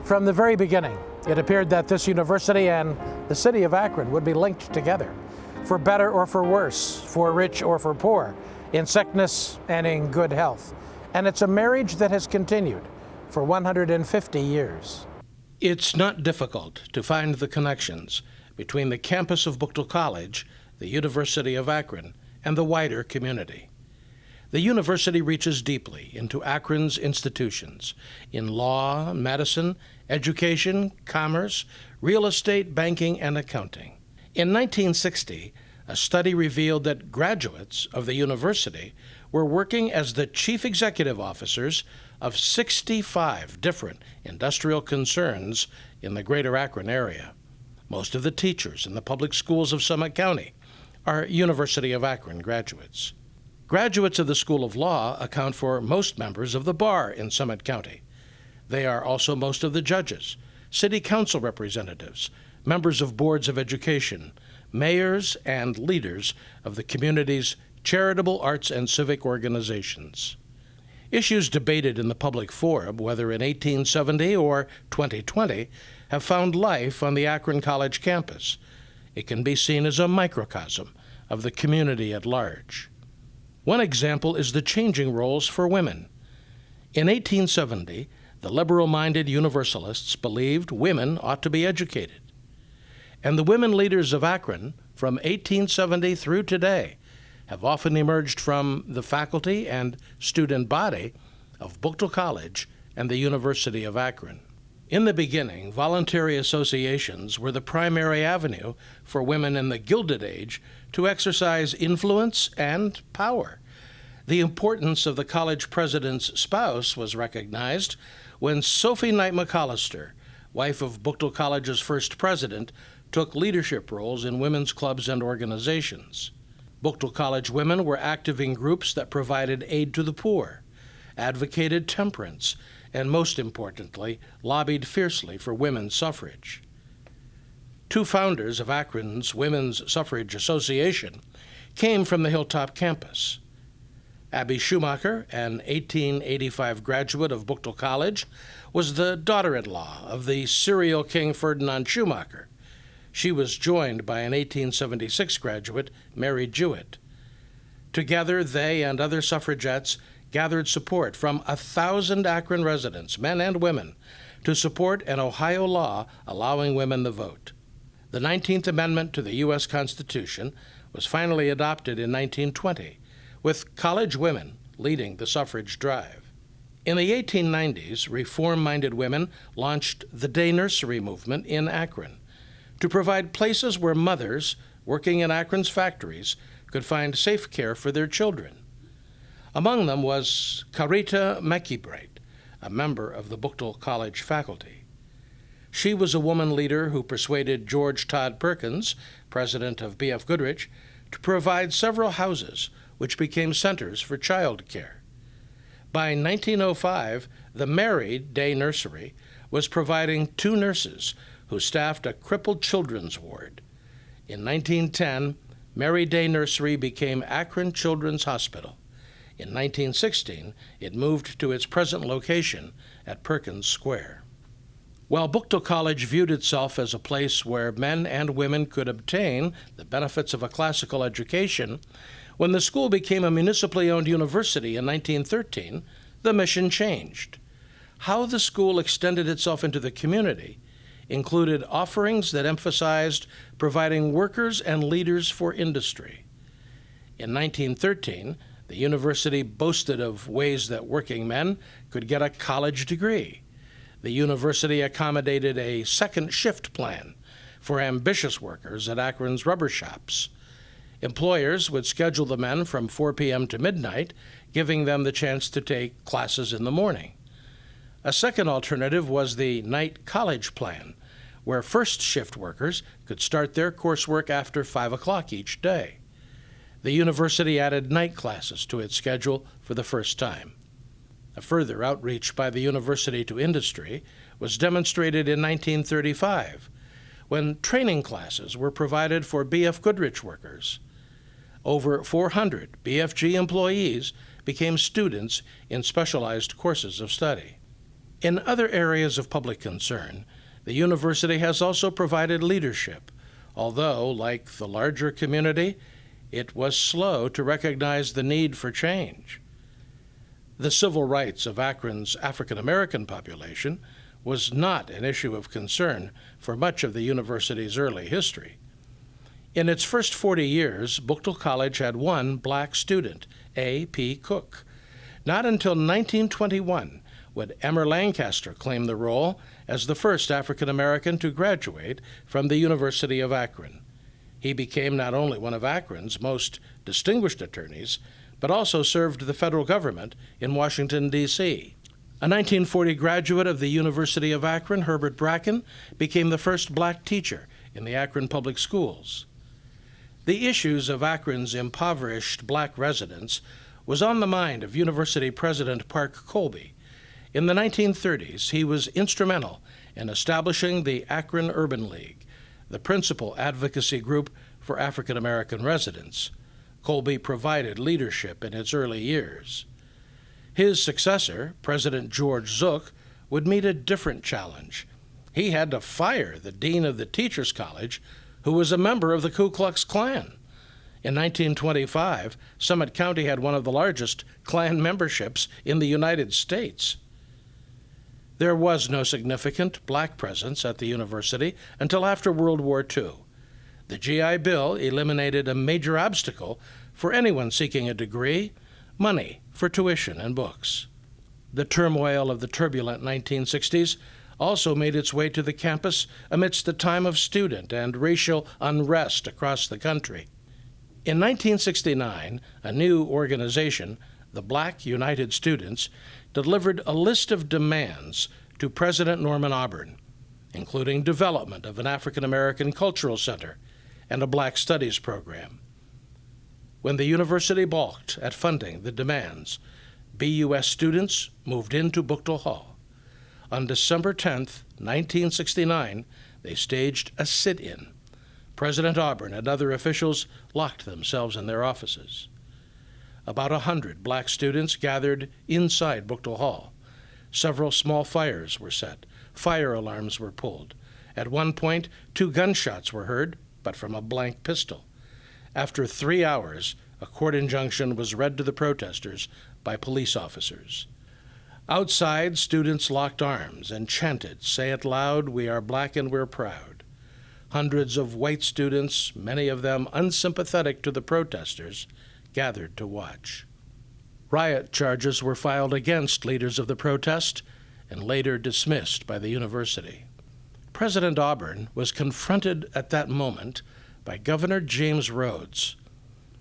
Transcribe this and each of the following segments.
From the very beginning, it appeared that this university and the city of Akron would be linked together, for better or for worse, for rich or for poor, in sickness and in good health. And it's a marriage that has continued for 150 years. It's not difficult to find the connections between the campus of Buchtel College, the University of Akron, and the wider community. The university reaches deeply into Akron's institutions in law, medicine, education, commerce, real estate, banking, and accounting. In 1960, a study revealed that graduates of the university were working as the chief executive officers of 65 different industrial concerns in the greater Akron area. Most of the teachers in the public schools of Summit County are University of Akron graduates. Graduates of the School of Law account for most members of the bar in Summit County. They are also most of the judges, city council representatives, members of boards of education, mayors, and leaders of the community's charitable, arts, and civic organizations. Issues debated in the public forum, whether in 1870 or 2020, have found life on the Akron College campus. It can be seen as a microcosm of the community at large. One example is the changing roles for women. In 1870, the liberal-minded Universalists believed women ought to be educated. And the women leaders of Akron, from 1870 through today, have often emerged from the faculty and student body of Buchtel College and the University of Akron. In the beginning, voluntary associations were the primary avenue for women in the Gilded Age to exercise influence and power. The importance of the college president's spouse was recognized when Sophie Knight McAllister, wife of Buchtel College's first president, took leadership roles in women's clubs and organizations. Buchtel College women were active in groups that provided aid to the poor, advocated temperance, and most importantly, lobbied fiercely for women's suffrage. Two founders of Akron's Women's Suffrage Association came from the Hilltop campus. Abby Schumacher, an 1885 graduate of Buchtel College, was the daughter-in-law of the serial king Ferdinand Schumacher. She was joined by an 1876 graduate, Mary Jewett. Together, they and other suffragettes gathered support from 1,000 Akron residents, men and women, to support an Ohio law allowing women the vote. The 19th Amendment to the U.S. Constitution was finally adopted in 1920, with college women leading the suffrage drive. In the 1890s, reform-minded women launched the day nursery movement in Akron to provide places where mothers working in Akron's factories could find safe care for their children. Among them was Carita McEbride, a member of the Buchtel College faculty. She was a woman leader who persuaded George Todd Perkins, president of B.F. Goodrich, to provide several houses which became centers for child care. By 1905, the Mary Day Nursery was providing 2 nurses who staffed a crippled children's ward. In 1910, Mary Day Nursery became Akron Children's Hospital. In 1916, it moved to its present location at Perkins Square. While Buchtel College viewed itself as a place where men and women could obtain the benefits of a classical education, when the school became a municipally owned university in 1913, the mission changed. How the school extended itself into the community included offerings that emphasized providing workers and leaders for industry. In 1913, the university boasted of ways that working men could get a college degree. The university accommodated a second shift plan for ambitious workers at Akron's rubber shops. Employers would schedule the men from 4 p.m. to midnight, giving them the chance to take classes in the morning. A second alternative was the night college plan, where first shift workers could start their coursework after 5 o'clock each day. The university added night classes to its schedule for the first time. A further outreach by the university to industry was demonstrated in 1935, when training classes were provided for B.F. Goodrich workers. Over 400 BFG employees became students in specialized courses of study. In other areas of public concern, the university has also provided leadership, although, like the larger community, it was slow to recognize the need for change. The civil rights of Akron's African American population was not an issue of concern for much of the university's early history. In its first 40 years, Buchtel College had one black student, A. P. Cook. Not until 1921 would Emmer Lancaster claim the role as the first African American to graduate from the University of Akron. He became not only one of Akron's most distinguished attorneys, but also served the federal government in Washington, D.C. A 1940 graduate of the University of Akron, Herbert Bracken, became the first black teacher in the Akron Public Schools. The issues of Akron's impoverished black residents was on the mind of University President Parke Colby. In the 1930s, he was instrumental in establishing the Akron Urban League, the principal advocacy group for African American residents. Colby provided leadership in its early years. His successor, President George Zook, would meet a different challenge. He had to fire the dean of the Teachers College, who was a member of the Ku Klux Klan. In 1925, Summit County had one of the largest Klan memberships in the United States. There was no significant black presence at the university until after World War II. The GI Bill eliminated a major obstacle for anyone seeking a degree: money for tuition and books. The turmoil of the turbulent 1960s also made its way to the campus amidst the time of student and racial unrest across the country. In 1969, a new organization, the Black United Students, delivered a list of demands to President Norman Auburn, including development of an African American cultural center and a Black Studies program. When the university balked at funding the demands, BUS students moved into Buchtel Hall. On December 10, 1969, they staged a sit-in. President Auburn and other officials locked themselves in their offices. About 100 black students gathered inside Buchtel Hall. Several small fires were set. Fire alarms were pulled. At one point, 2 gunshots were heard, but from a blank pistol. After 3 hours, a court injunction was read to the protesters by police officers. Outside, students locked arms and chanted, "Say it loud, we are black and we're proud." Hundreds of white students, many of them unsympathetic to the protesters, gathered to watch. Riot charges were filed against leaders of the protest and later dismissed by the university. President Auburn was confronted at that moment by Governor James Rhodes,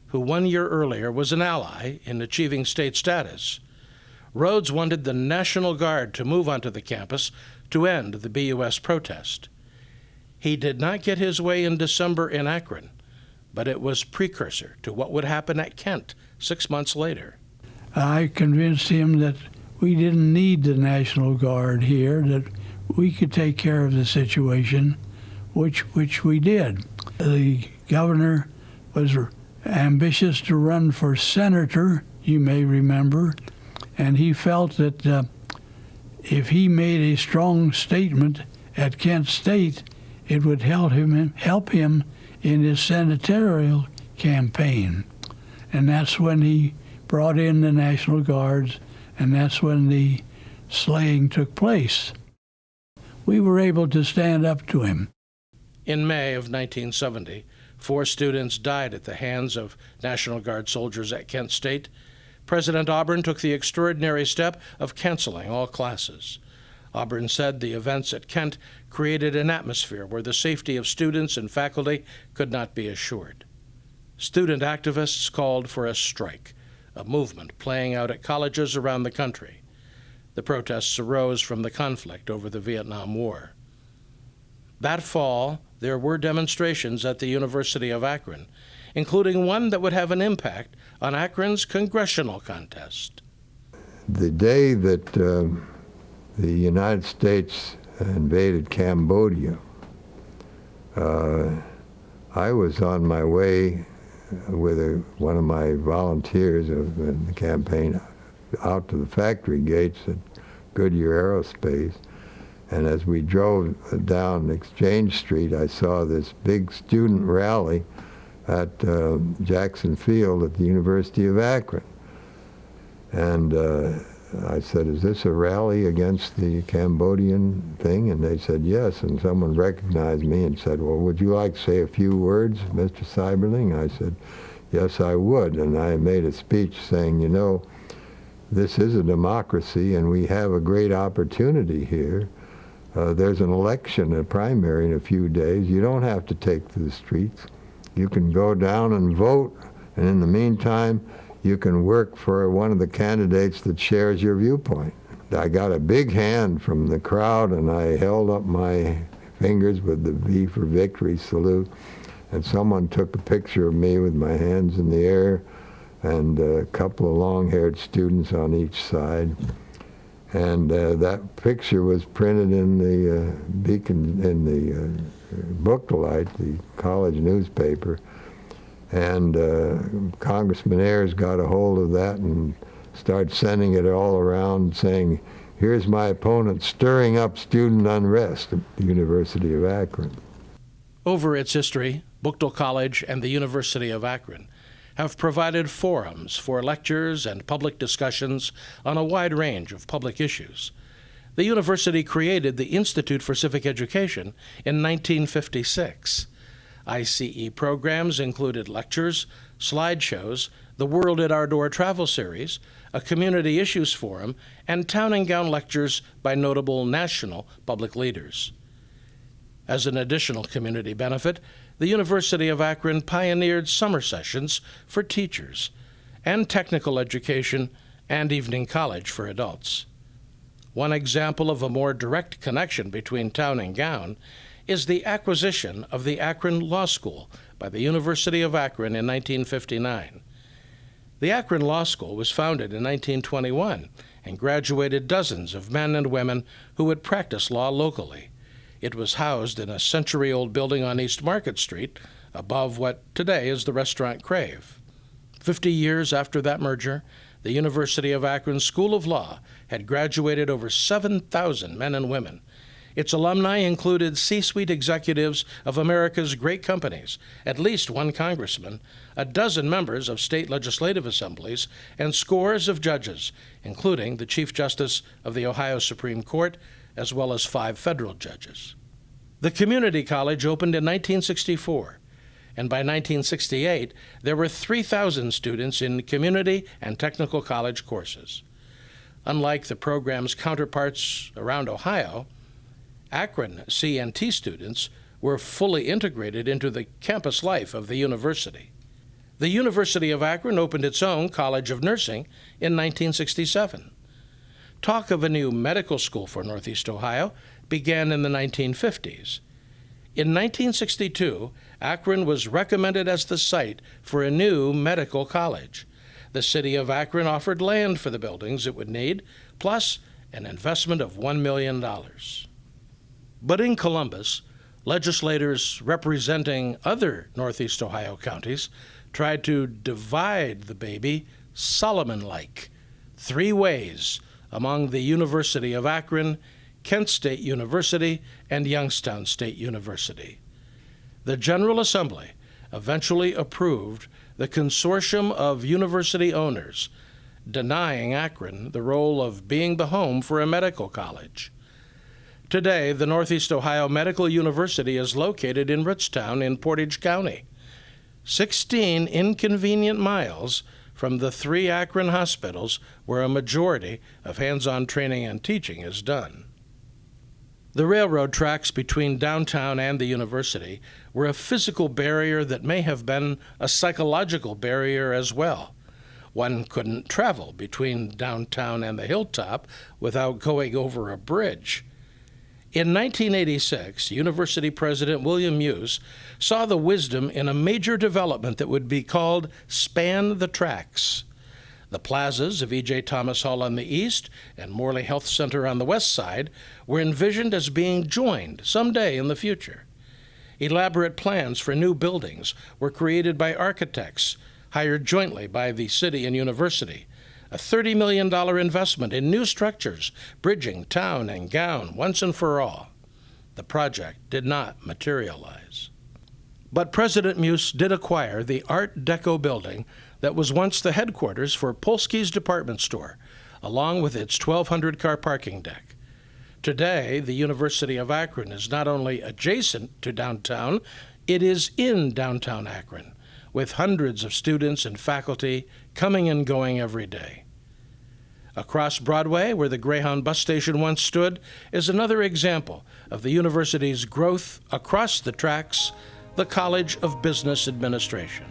who 1 year earlier was an ally in achieving state status. Rhodes wanted the National Guard to move onto the campus to end the BUS protest. He did not get his way in December in Akron, but it was precursor to what would happen at Kent 6 months later. I convinced him that we didn't need the National Guard here, that we could take care of the situation, which we did. The governor was ambitious to run for senator, you may remember, and he felt that if he made a strong statement at Kent State, it would help him in his senatorial campaign. And that's when he brought in the National Guards, and that's when the slaying took place. We were able to stand up to him. In May of 1970, 4 students died at the hands of National Guard soldiers at Kent State. President Auburn took the extraordinary step of canceling all classes. Auburn said the events at Kent created an atmosphere where the safety of students and faculty could not be assured. Student activists called for a strike, a movement playing out at colleges around the country. The protests arose from the conflict over the Vietnam War. That fall, there were demonstrations at the University of Akron, including one that would have an impact on Akron's congressional contest. The day that the United States invaded Cambodia, I was on my way with one of my volunteers in the campaign out to the factory gates at Goodyear Aerospace. And as we drove down Exchange Street, I saw this big student rally at Jackson Field at the University of Akron. And I said, "Is this a rally against the Cambodian thing?" And they said, "Yes." And someone recognized me and said, "Well, would you like to say a few words, Mr. Seiberling?" I said, "Yes, I would." And I made a speech saying, "You know, this is a democracy and we have a great opportunity here. There's an election, a primary in a few days. You don't have to take to the streets. You can go down and vote, and in the meantime, you can work for one of the candidates that shares your viewpoint." I got a big hand from the crowd, and I held up my fingers with the V for Victory salute, and someone took a picture of me with my hands in the air and a couple of long-haired students on each side. And that picture was printed in the Beacon, in the Booktolite, the college newspaper. And Congressman Ayers got a hold of that and started sending it all around saying, "Here's my opponent stirring up student unrest at the University of Akron." Over its history, Buchtel College and the University of Akron have provided forums for lectures and public discussions on a wide range of public issues. The university created the Institute for Civic Education in 1956. ICE programs included lectures, slideshows, the World at Our Door travel series, a community issues forum, and town and gown lectures by notable national public leaders. As an additional community benefit, the University of Akron pioneered summer sessions for teachers and technical education and evening college for adults. One example of a more direct connection between town and gown is the acquisition of the Akron Law School by the University of Akron in 1959. The Akron Law School was founded in 1921 and graduated dozens of men and women who would practice law locally. It was housed in a century-old building on East Market Street, above what today is the restaurant Crave. 50 years after that merger, the University of Akron School of Law had graduated over 7,000 men and women. Its alumni included C-suite executives of America's great companies, at least one congressman, a dozen members of state legislative assemblies, and scores of judges, including the Chief Justice of the Ohio Supreme Court, as well as 5 federal judges. The community college opened in 1964, and by 1968, there were 3,000 students in community and technical college courses. Unlike the program's counterparts around Ohio, Akron C&T students were fully integrated into the campus life of the university. The University of Akron opened its own College of Nursing in 1967. Talk of a new medical school for Northeast Ohio began in the 1950s. In 1962, Akron was recommended as the site for a new medical college. The city of Akron offered land for the buildings it would need, plus an investment of $1 million. But in Columbus, legislators representing other Northeast Ohio counties tried to divide the baby Solomon-like, 3 ways among the University of Akron, Kent State University, and Youngstown State University. The General Assembly eventually approved the consortium of university owners, denying Akron the role of being the home for a medical college. Today, the Northeast Ohio Medical University is located in Ritztown in Portage County, 16 inconvenient miles from the 3 Akron hospitals where a majority of hands-on training and teaching is done. The railroad tracks between downtown and the university were a physical barrier that may have been a psychological barrier as well. One couldn't travel between downtown and the hilltop without going over a bridge. In 1986, University President William Hughes saw the wisdom in a major development that would be called Span the Tracks. The plazas of E.J. Thomas Hall on the east and Morley Health Center on the west side were envisioned as being joined someday in the future. Elaborate plans for new buildings were created by architects hired jointly by the city and university. a $30 million investment in new structures, bridging town and gown once and for all. The project did not materialize. But President Muse did acquire the Art Deco building that was once the headquarters for Polsky's department store, along with its 1,200-car parking deck. Today, the University of Akron is not only adjacent to downtown, it is in downtown Akron, with hundreds of students and faculty coming and going every day. Across Broadway, where the Greyhound bus station once stood, is another example of the university's growth across the tracks, the College of Business Administration.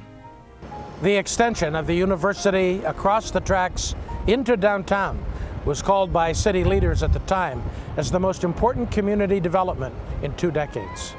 The extension of the university across the tracks into downtown was called by city leaders at the time as the most important community development in 2 decades.